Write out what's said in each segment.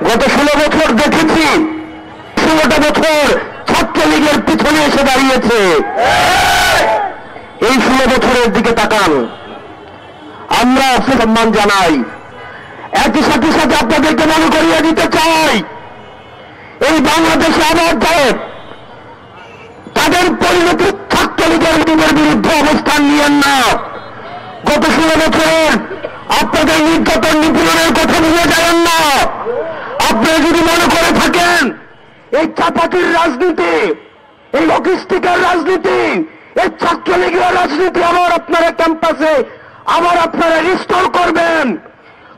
গত 16 বছর দেখেছি, 16টা বছর ছাত্রলীগের পিছনে এসে দাঁড়িয়েছে। এই 16 বছরের দিকে তাকান, আমরা সম্মান জানাই। একই সাথে সাথে আপনাদেরকে মনে করিয়ে দিতে চাই, এই বাংলাদেশে আবার যায় তাদের পরিণতি ছাত্রলীগের বিরুদ্ধে অবস্থান নিয়েন না। গত 16 বছরের আপনাদের নির্যাতন নিপীড়নের কথা ভুলে যাবেন না। আপনারা যদি মনে করে থাকেন এই চাপাতির রাজনীতি, এই লজিস্টিকের রাজনীতি, এই ছাত্রলীগের রাজনীতি আবার আপনারা ক্যাম্পাসে আবার আপনারা রিস্টোর করবেন,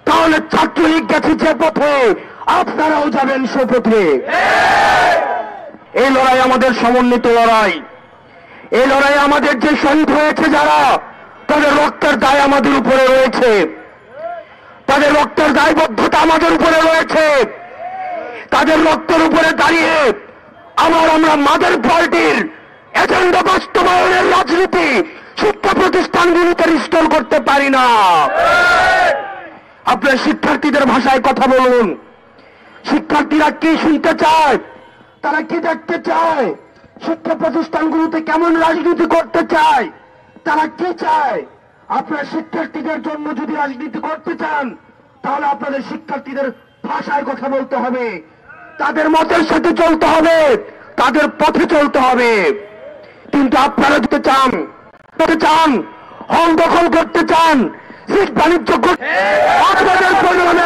তাহলে ছাত্রলীগ গেছে যে পথে আপনারাও যাবেন সে পথে। এই লড়াই আমাদের সমন্বিত লড়াই। এই লড়াই আমাদের যে শহীদ হয়েছে যারা, তাদের রক্তের দায় আমাদের উপরে রয়েছে, তাদের রক্তের দায়বদ্ধতা আমাদের উপরে রয়েছে। তাদের রক্তের উপরে দাঁড়িয়ে আমরা মাদার পার্টির এজেন্ডা বাস্তবায়নের রাজনীতি শিক্ষা প্রতিষ্ঠানগুলিতে রিস্টোর করতে পারি না। আপনার শিক্ষার্থীদের ভাষায় কথা বলুন। শিক্ষার্থীরা কি শুনতে চায়, তারা কি দেখতে চায়, শিক্ষা প্রতিষ্ঠানগুলোতে কেমন রাজনীতি করতে চায়, তারা কি চায়। আপনার শিক্ষার্থীদের জন্য যদি রাজনীতি করতে চান, তাহলে আপনাদের শিক্ষার্থীদের ভাষায় কথা বলতে হবে, তাদের মতের সাথে চলতে হবে, তাদের পথে চলতে হবে। কিন্তু আপনারা যদি চান হল দখল করতে চান, সিট বাণিজ্য আপনাদের পরিমাণে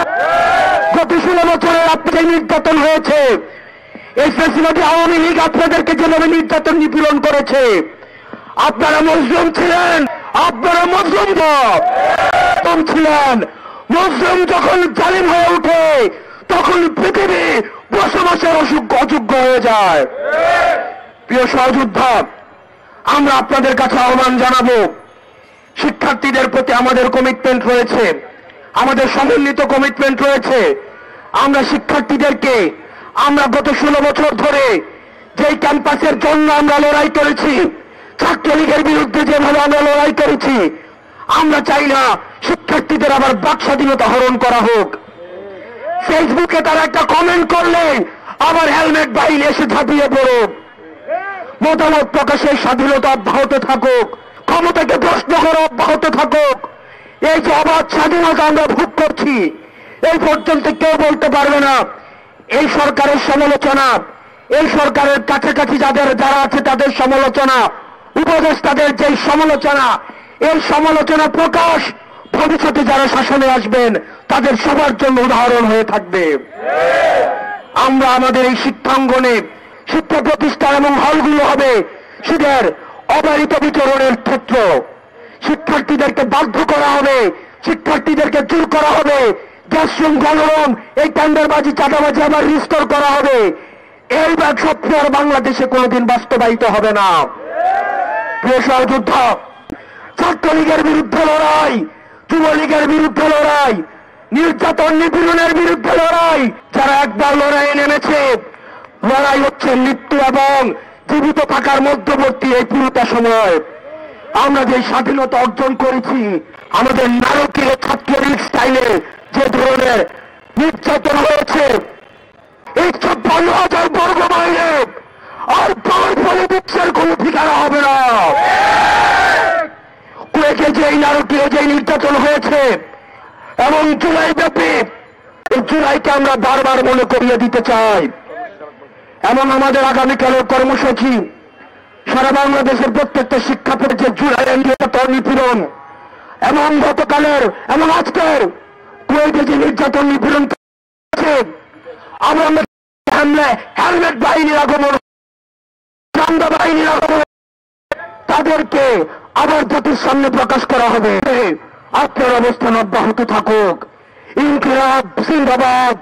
গত 16 বছরের আপনাদের নির্যাতন হয়েছে। এই ফ্যাসিলিটি আওয়ামী লীগ আপনাদেরকে যেভাবে নির্যাতন নিপীড়ন করেছে, আপনারা মজলুম ছিলেন, আপনারা মজলুম ছিলেন। মজলুম যখন জালিম হয়ে ওঠে, তখন পৃথিবী বসবাসের অযোগ্য হয়ে যায়। প্রিয় সহযোদ্ধা, আমরা আপনাদের কাছে আহ্বান জানাবো, শিক্ষার্থীদের প্রতি আমাদের কমিটমেন্ট রয়েছে, আমাদের সমন্বিত কমিটমেন্ট রয়েছে। আমরা শিক্ষার্থীদেরকে আমরা গত 16 বছর ধরে যেই ক্যাম্পাসের জন্য আমরা লড়াই করেছি, ছাত্রলীগের বিরুদ্ধে যেভাবে আমরা লড়াই করেছি, আমরা চাই না শিক্ষার্থীদের আবার বাক স্বাধীনতা হরণ করা হোক। ফেসবুকে তারা একটা কমেন্ট করলে আবার হেলমেট বাহিনী এসে ঝাঁপিয়ে পড়ুক। মতামত প্রকাশের স্বাধীনতা অব্যাহত থাকুক, ক্ষমতাকে প্রশ্ন করা অব্যাহত থাকুক। এই যে অবাধ স্বাধীনতা আমরা ভোগ করছি, এই পর্যন্ত কেউ বলতে পারবে না এই সরকারের সমালোচনা, এই সরকারের কাছাকাছি যারা আছে তাদের সমালোচনা, উপদেষ্টাদের যে সমালোচনা, এই সমালোচনা প্রকাশ ভবিষ্যতে যারা শাসনে আসবেন তাদের সবার জন্য উদাহরণ হয়ে থাকবে। আমরা আমাদের এই শিক্ষাঙ্গনে শিক্ষা প্রতিষ্ঠান এবং হলগুলো হবে সুদের অবারিত বিচরণের ক্ষেত্র। শিক্ষার্থীদেরকে বাধ্য করা হবে, শিক্ষার্থীদেরকে জোর করা হবে, গ্যাসরুম গণরুম এই টেন্ডারবাজি চাঁদাবাজি আবার রিস্টোর করা হবে। এই স্বপ্ন আর বাংলাদেশে কোনোদিন বাস্তবায়িত হবে না। প্রিয় সহযোদ্ধা, ছাত্রলীগের বিরুদ্ধে লড়াই, যুবলীগের বিরুদ্ধে লড়াই, নির্যাতন নিপীড়নের বিরুদ্ধে লড়াই, যারা একবার লড়াইয়ে নেমেছে, লড়াই হচ্ছে মৃত্যু এবং জীবিত থাকার মধ্যবর্তী এই পুরোটা সময়। আমরা যে স্বাধীনতা অর্জন করেছি, আমাদের নারকীয় ছাত্রলীগ স্টাইলে যে ধরনের নির্যাতন হয়েছে, এই 56,000 বর্গ মাইলে আর পাওয়ার পলিটিক্সের কোন ঠিকানা হবে না। কুয়েটে যে নারকীয় যে নির্যাতন হয়েছে এবং জুলাই ব্যাপী, এই জুলাইকে আমরা বারবার মনে করিয়ে দিতে চাই। এবং আমাদের আগামীকালের কর্মসূচি সারা বাংলাদেশের প্রত্যেকটা শিক্ষা যে জুলাইয়ের নির্যাতন নিপীড়ন এবং গতকালের এবং আজকের কুয়েটে যে নির্যাতন নিপীড়ন আমরা হেলমেট বাহিনীর আগমন, চান্দা বাহিনীর আগমন, তাদেরকে আবার জাতির সামনে প্রকাশ করা হবে। আপনার অবস্থান অব্যাহত থাকুক। ইনকিলাব জিন্দাবাদ।